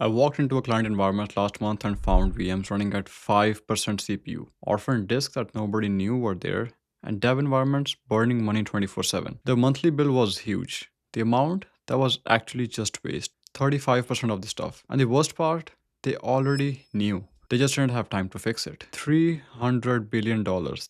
I walked into a client environment last month and found VMs running at 5% CPU, orphaned disks that nobody knew were there, and dev environments burning money 24/7. The monthly bill was huge. The amount that was actually just waste, 35% of the stuff. And the worst part, they already knew. They just didn't have time to fix it. $300 billion.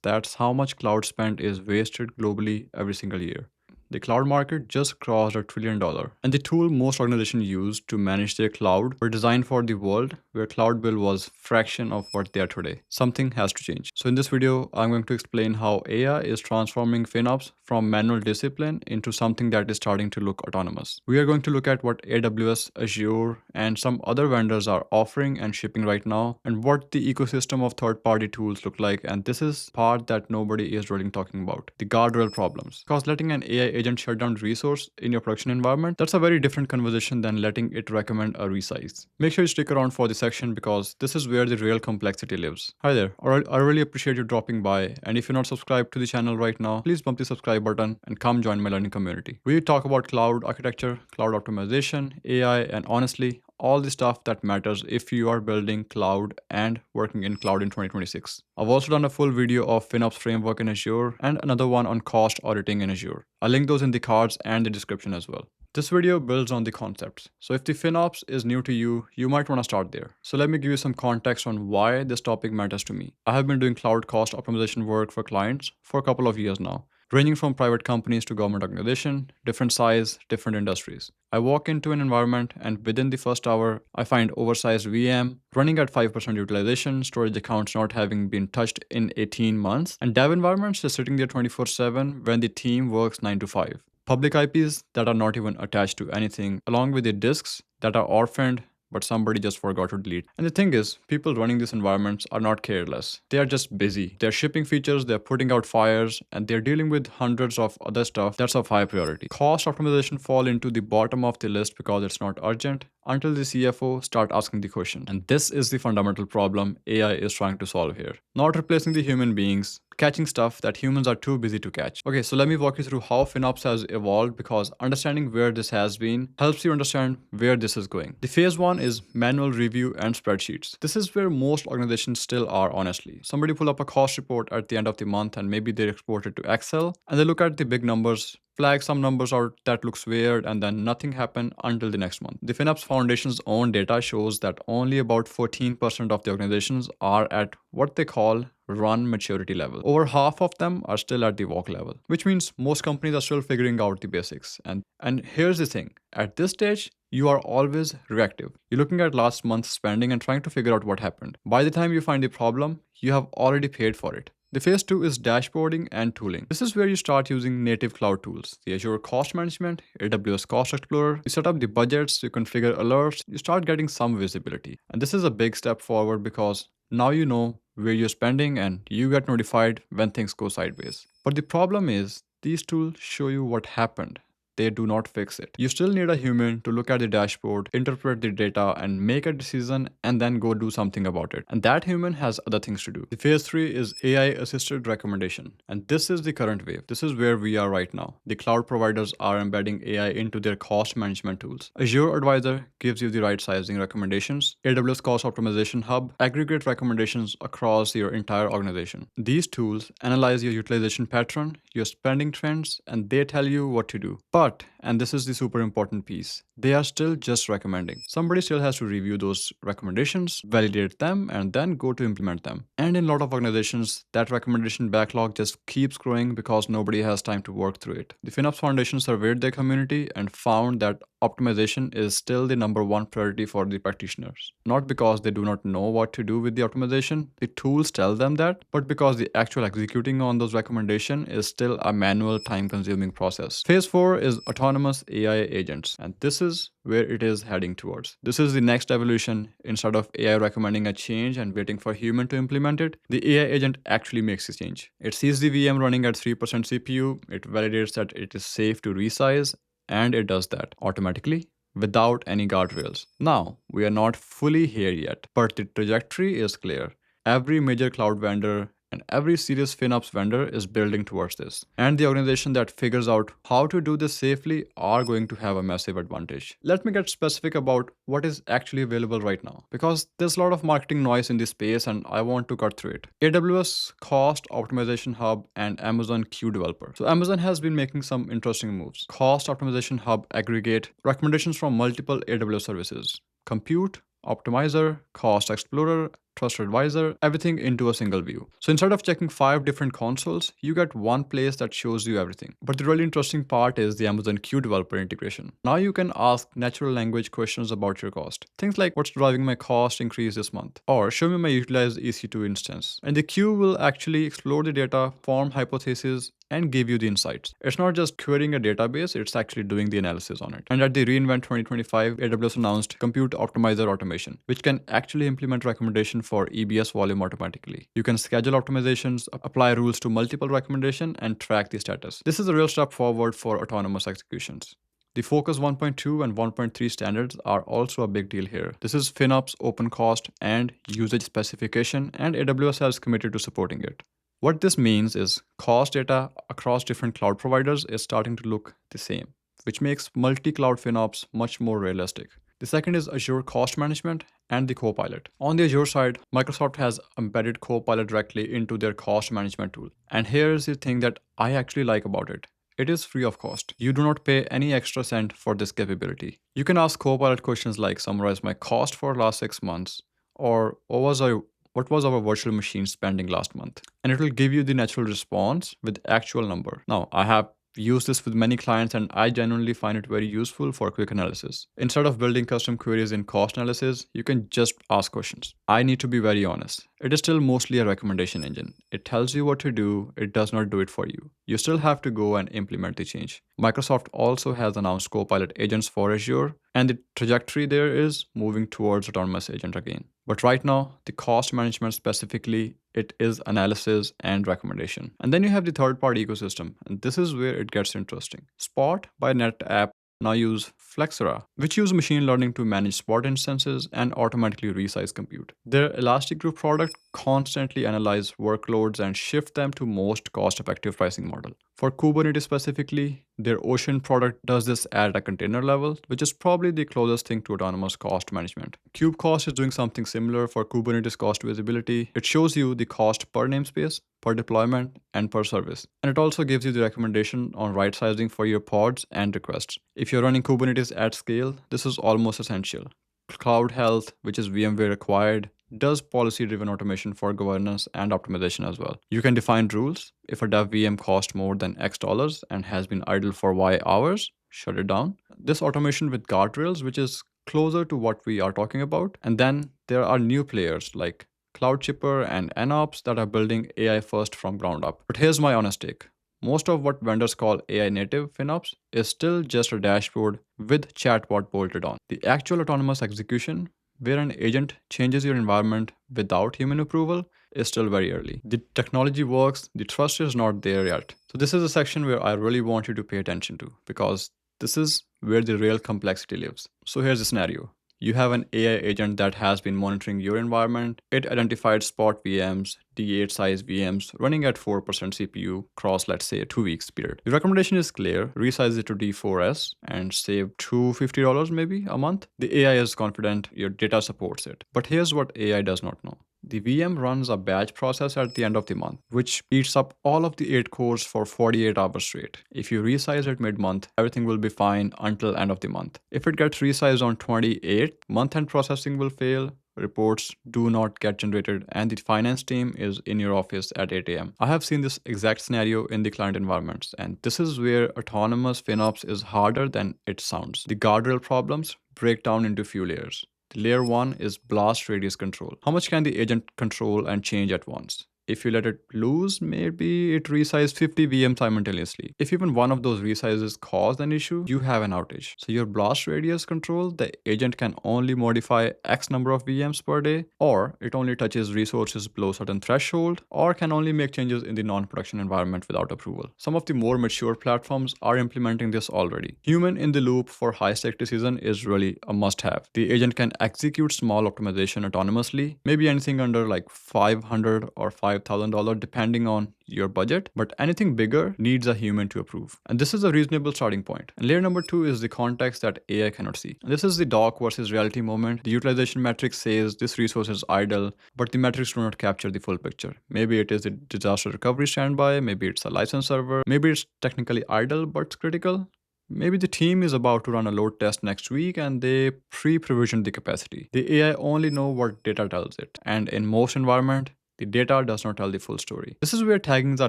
That's how much cloud spend is wasted globally every single year. The cloud market just crossed $1 trillion. And the tool most organizations use to manage their cloud were designed for the world where cloud bill was fraction of what they are today. Something has to change. So in this video, I'm going to explain how AI is transforming FinOps from manual discipline into something that is starting to look autonomous. We are going to look at what AWS, Azure, and some other vendors are offering and shipping right now, and what the ecosystem of third-party tools look like. And this is part that nobody is really talking about, the guardrail problems. Because letting an AI agent shut down resource in your production environment, that's a very different conversation than letting it recommend a resize. Make sure you stick around for the section because this is where the real complexity lives. Hi there, I really appreciate you dropping by, and if you're not subscribed to the channel right now, please bump the subscribe button and come join my learning community. We talk about cloud architecture, cloud optimization, AI, and honestly, all the stuff that matters if you are building cloud and working in cloud in 2026. I've also done a full video of FinOps framework in Azure and another one on cost auditing in Azure. I'll link those in the cards and the description as well. This video builds on the concepts. So if the FinOps is new to you, you might want to start there. So let me give you some context on why this topic matters to me. I have been doing cloud cost optimization work for clients for a couple of years now, ranging from private companies to government organization, different size, different industries. I walk into an environment and within the first hour, I find oversized VM running at 5% utilization, storage accounts not having been touched in 18 months, and dev environments just sitting there 24/7 when the team works 9 to 5. Public IPs that are not even attached to anything, along with the disks that are orphaned but somebody just forgot to delete. And the thing is, people running these environments are not careless. They are just busy. They're shipping features, they're putting out fires, and they're dealing with hundreds of other stuff that's of high priority. Cost optimization fall into the bottom of the list because it's not urgent until the CFO start asking the question. And this is the fundamental problem AI is trying to solve here. Not replacing the human beings, catching stuff that humans are too busy to catch. Okay, so let me walk you through how FinOps has evolved because understanding where this has been helps you understand where this is going. The phase one is manual review and spreadsheets. This is where most organizations still are, honestly. Somebody pull up a cost report at the end of the month and maybe they export it to Excel and they look at the big numbers, flag some numbers out that looks weird, and then nothing happened until the next month. The FinOps Foundation's own data shows that only about 14% of the organizations are at what they call run maturity level. Over half of them are still at the walk level, which means most companies are still figuring out the basics. And here's the thing, at this stage, you are always reactive. You're looking at last month's spending and trying to figure out what happened. By the time you find the problem, you have already paid for it. The phase two is dashboarding and tooling. This is where you start using native cloud tools, the Azure Cost Management, AWS Cost Explorer. You set up the budgets, you configure alerts, you start getting some visibility. And this is a big step forward because now you know where you're spending and you get notified when things go sideways. But the problem is, these tools show you what happened. They do not fix it. You still need a human to look at the dashboard, interpret the data, and make a decision and then go do something about it. And that human has other things to do. The phase three is AI assisted recommendation. And this is the current wave. This is where we are right now. The cloud providers are embedding AI into their cost management tools. Azure Advisor gives you the right sizing recommendations. AWS Cost Optimization Hub aggregate recommendations across your entire organization. These tools analyze your utilization pattern, your spending trends, and they tell you what to do. But, and this is the super important piece, they are still just recommending. Somebody still has to review those recommendations, validate them, and then go to implement them. And in a lot of organizations, that recommendation backlog just keeps growing because nobody has time to work through it. The FinOps Foundation surveyed their community and found that optimization is still the number one priority for the practitioners. Not because they do not know what to do with the optimization, the tools tell them that, but because the actual executing on those recommendations is still a manual, time-consuming process. Phase 4 is autonomous AI agents, and this is where it is heading towards. This is the next evolution. Instead of AI recommending a change and waiting for human to implement it, the AI agent actually makes a change. It sees the VM running at 3% CPU, it validates that it is safe to resize, and it does that automatically without any guardrails. Now, we are not fully here yet, but the trajectory is clear. Every major cloud vendor And every serious FinOps vendor is building towards this. And the organization that figures out how to do this safely are going to have a massive advantage. Let me get specific about what is actually available right now, because there's a lot of marketing noise in this space and I want to cut through it. AWS Cost Optimization Hub and Amazon Q Developer. So Amazon has been making some interesting moves. Cost Optimization Hub aggregate recommendations from multiple AWS services. Compute, Optimizer, Cost Explorer, Trusted Advisor, everything into a single view. So instead of checking 5 different consoles, you get one place that shows you everything. But the really interesting part is the Amazon Q Developer integration. Now you can ask natural language questions about your cost. Things like, what's driving my cost increase this month? Or show me my utilized EC2 instance. And the Q will actually explore the data, form hypotheses, and give you the insights. It's not just querying a database, it's actually doing the analysis on it. And at the reInvent 2025, AWS announced Compute Optimizer Automation, which can actually implement recommendation for EBS volume automatically. You can schedule optimizations, apply rules to multiple recommendations, and track the status. This is a real step forward for autonomous executions. The Focus 1.2 and 1.3 standards are also a big deal here. This is FinOps, open cost, and usage specification, and AWS has committed to supporting it. What this means is cost data across different cloud providers is starting to look the same, which makes multi-cloud FinOps much more realistic. The second is Azure Cost Management and the Copilot. On the Azure side, Microsoft has embedded Copilot directly into their cost management tool. And here's the thing that I actually like about it. It is free of cost. You do not pay any extra cent for this capability. You can ask Copilot questions like summarize my cost for last 6 months, or what was our virtual machine spending last month? And it will give you the natural response with actual number. Now, I have used this with many clients and I genuinely find it very useful for quick analysis. Instead of building custom queries in cost analysis, you can just ask questions. I need to be very honest. It is still mostly a recommendation engine. It tells you what to do, it does not do it for you. You still have to go and implement the change. Microsoft also has announced Copilot agents for Azure, and the trajectory there is moving towards autonomous agent again. But right now, the cost management specifically, it is analysis and recommendation. And then you have the third-party ecosystem, and this is where it gets interesting. Spot by NetApp now use Flexera, which use machine learning to manage Spot instances and automatically resize compute. Their Elastic Group product constantly analyze workloads and shift them to most cost-effective pricing model. For Kubernetes specifically, their Ocean product does this at a container level, which is probably the closest thing to autonomous cost management. KubeCost is doing something similar for Kubernetes cost visibility. It shows you the cost per namespace, per deployment, and per service. And it also gives you the recommendation on right sizing for your pods and requests. If you're running Kubernetes at scale, this is almost essential. Cloud Health, which is VMware acquired, does policy-driven automation for governance and optimization as well. You can define rules. If a dev VM costs more than X dollars and has been idle for Y hours, shut it down. This automation with guardrails, which is closer to what we are talking about. And then there are new players like CloudChipper and FinOps that are building AI first from ground up. But here's my honest take. Most of what vendors call AI native FinOps is still just a dashboard with chatbot bolted on. The actual autonomous execution, where an agent changes your environment without human approval, is still very early. The technology works, the trust is not there yet. So this is a section where I really want you to pay attention to, because this is where the real complexity lives. So here's the scenario. You have an AI agent that has been monitoring your environment. It identified Spot VMs, D8 size VMs running at 4% CPU across, let's say, a 2 weeks period. The recommendation is clear: resize it to D4S and save $250 maybe a month. The AI is confident, your data supports it. But here's what AI does not know. The VM runs a batch process at the end of the month, which eats up all of the 8 cores for 48 hours straight. If you resize it mid-month, everything will be fine until end of the month. If it gets resized on 28th, month-end processing will fail, reports do not get generated, and the finance team is in your office at 8 a.m. I have seen this exact scenario in the client environments, and this is where autonomous FinOps is harder than it sounds. The guardrail problems break down into few layers. The layer 1 is blast radius control. How much can the agent control and change at once? If you let it loose, maybe it resizes 50 VMs simultaneously. If even one of those resizes cause an issue, you have an outage. So your blast radius control, the agent can only modify X number of VMs per day, or it only touches resources below certain threshold, or can only make changes in the non-production environment without approval. Some of the more mature platforms are implementing this already. Human in the loop for high-stake decision is really a must-have. The agent can execute small optimization autonomously, maybe anything under like 500 or 5,000 $5,000 depending on your budget, but anything bigger needs a human to approve. And this is a reasonable starting point. And layer number two is the context that AI cannot see. And this is the doc versus reality moment. The utilization metric says this resource is idle, but the metrics do not capture the full picture. Maybe it is a disaster recovery standby, maybe it's a license server, maybe it's technically idle but critical. Maybe the team is about to run a load test next week and they pre-provisioned the capacity. The AI only know what data tells it. And in most environment, the data does not tell the full story. This is where taggings are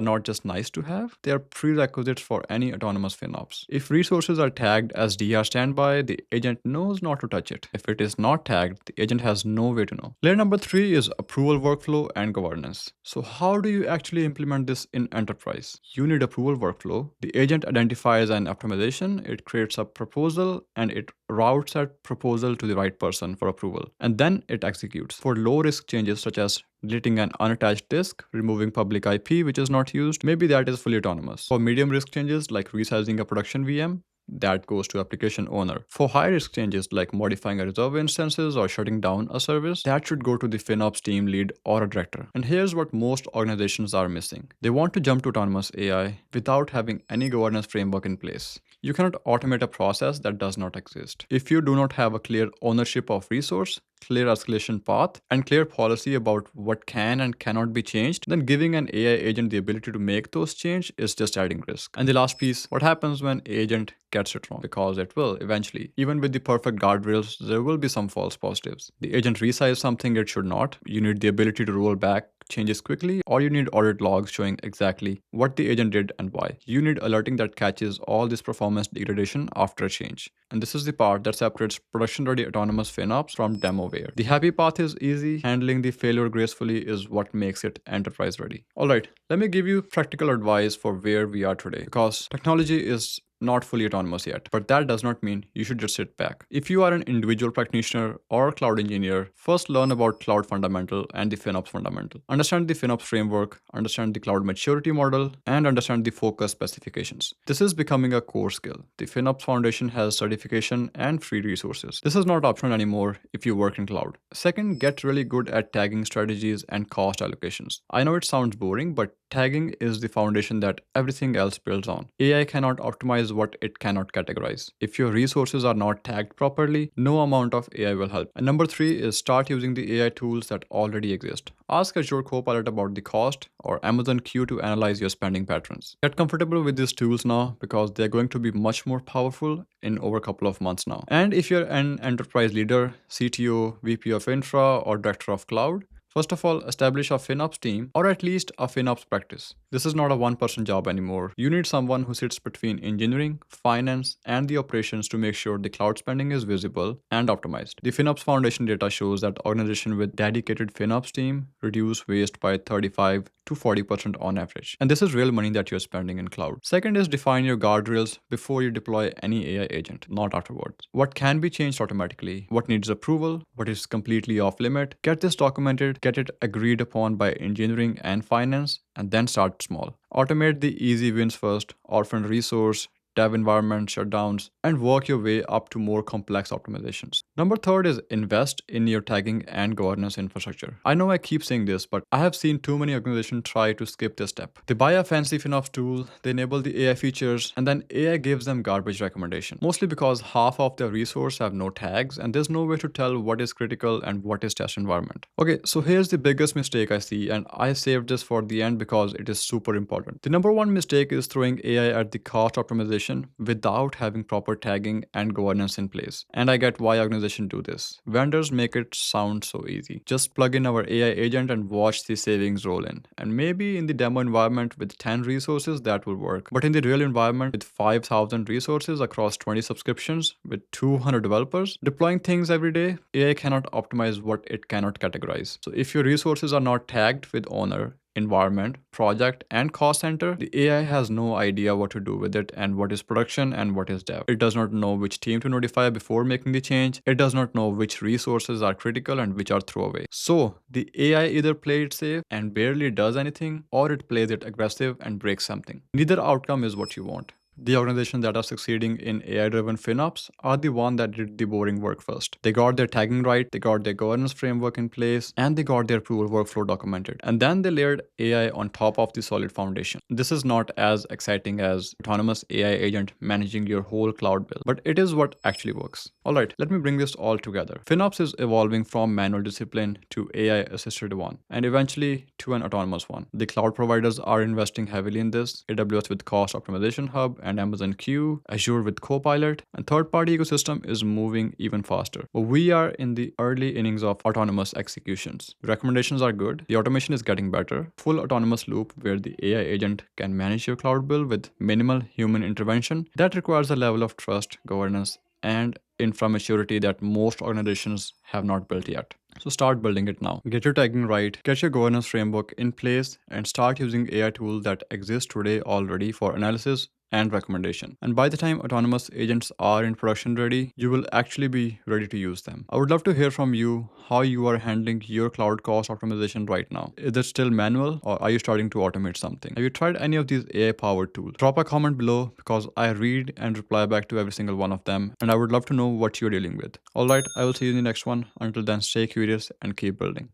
not just nice to have, they are prerequisites for any autonomous FinOps. If resources are tagged as DR standby, the agent knows not to touch it. If it is not tagged, the agent has no way to know. Layer number three is approval workflow and governance. So how do you actually implement this in enterprise? You need approval workflow. The agent identifies an optimization, it creates a proposal, and it routes that proposal to the right person for approval. And then it executes. For low risk changes such as deleting an unattached disk, removing public IP which is not used, maybe that is fully autonomous. For medium risk changes like resizing a production VM, that goes to application owner. For high risk changes like modifying a reserve instances or shutting down a service, that should go to the FinOps team lead or a director. And here's what most organizations are missing. They want to jump to autonomous AI without having any governance framework in place. You cannot automate a process that does not exist. If you do not have a clear ownership of resource, clear escalation path, and clear policy about what can and cannot be changed, then giving an AI agent the ability to make those changes is just adding risk. And the last piece, what happens when agent gets it wrong? Because it will eventually. Even with the perfect guardrails, there will be some false positives. The agent resizes something it should not. You need the ability to roll back changes quickly, or you need audit logs showing exactly what the agent did and why. You need alerting that catches all this performance degradation after a change. And this is the part that separates production-ready autonomous FinOps from demoware. The happy path is easy, handling the failure gracefully is what makes it enterprise-ready. Alright, let me give you practical advice for where we are today, because technology is not fully autonomous yet, but that does not mean you should just sit back. If you are an individual practitioner or cloud engineer, first learn about cloud fundamental and the FinOps fundamental. Understand the FinOps framework, understand the cloud maturity model, and understand the focus specifications. This is becoming a core skill. The FinOps Foundation has certification and free resources. This is not optional anymore if you work in cloud. Second, get really good at tagging strategies and cost allocations. I know it sounds boring, but tagging is the foundation that everything else builds on. AI cannot optimize what it cannot categorize. If your resources are not tagged properly, no amount of AI will help. And number three is start using the AI tools that already exist. Ask Azure Copilot about the cost or Amazon Q to analyze your spending patterns. Get comfortable with these tools now because they're going to be much more powerful in over a couple of months now. And if you're an enterprise leader, CTO, VP of Infra, or Director of Cloud, first of all, establish a FinOps team or at least a FinOps practice. This is not a one-person job anymore. You need someone who sits between engineering, finance, and the operations to make sure the cloud spending is visible and optimized. The FinOps Foundation data shows that organizations with dedicated FinOps team reduce waste by 35 to 40% on average. And this is real money that you're spending in cloud. Second is define your guardrails before you deploy any AI agent, not afterwards. What can be changed automatically? What needs approval? What is completely off limit? Get this documented, get it agreed upon by engineering and finance, and then start small. Automate the easy wins first, orphan resource, dev environment shutdowns, and work your way up to more complex optimizations. Number third is invest in your tagging and governance infrastructure. I know I keep saying this, but I have seen too many organizations try to skip this step. They buy a fancy FinOps tool, they enable the AI features, and then AI gives them garbage recommendation. Mostly because half of their resource have no tags, and there's no way to tell what is critical and what is test environment. Okay, so here's the biggest mistake I see, and I saved this for the end because it is super important. The number one mistake is throwing AI at the cost optimization without having proper tagging and governance in place. And I get why organizations do this. Vendors make it sound so easy. Just plug in our AI agent and watch the savings roll in. And maybe in the demo environment with 10 resources that will work. But in the real environment with 5,000 resources across 20 subscriptions with 200 developers deploying things every day, AI cannot optimize what it cannot categorize. So if your resources are not tagged with owner, environment, project, and cost center, the AI has no idea what to do with it and what is production and what is dev. It does not know which team to notify before making the change. It does not know which resources are critical and which are throwaway. So the AI either plays it safe and barely does anything, or it plays it aggressive and breaks something. Neither outcome is what you want. The organizations that are succeeding in AI-driven FinOps are the one that did the boring work first. They got their tagging right, they got their governance framework in place, and they got their approval workflow documented. And then they layered AI on top of the solid foundation. This is not as exciting as autonomous AI agent managing your whole cloud bill, but it is what actually works. Alright, let me bring this all together. FinOps is evolving from manual discipline to AI-assisted one, and eventually to an autonomous one. The cloud providers are investing heavily in this, AWS with Cost Optimization Hub and Amazon Q, Azure with Copilot, and third-party ecosystem is moving even faster. But we are in the early innings of autonomous executions. The recommendations are good, the automation is getting better, full autonomous loop where the AI agent can manage your cloud bill with minimal human intervention. That requires a level of trust, governance, and infra maturity that most organizations have not built yet. So start building it now. Get your tagging right, get your governance framework in place, and start using AI tools that exist today already for analysis and recommendation. And by the time autonomous agents are in production ready, you will actually be ready to use them. I would love to hear from you how you are handling your cloud cost optimization right now. Is it still manual or are you starting to automate something? Have you tried any of these AI powered tools? Drop a comment below because I read and reply back to every single one of them, and I would love to know what you're dealing with. Alright, I will see you in the next one. Until then, stay curious and keep building.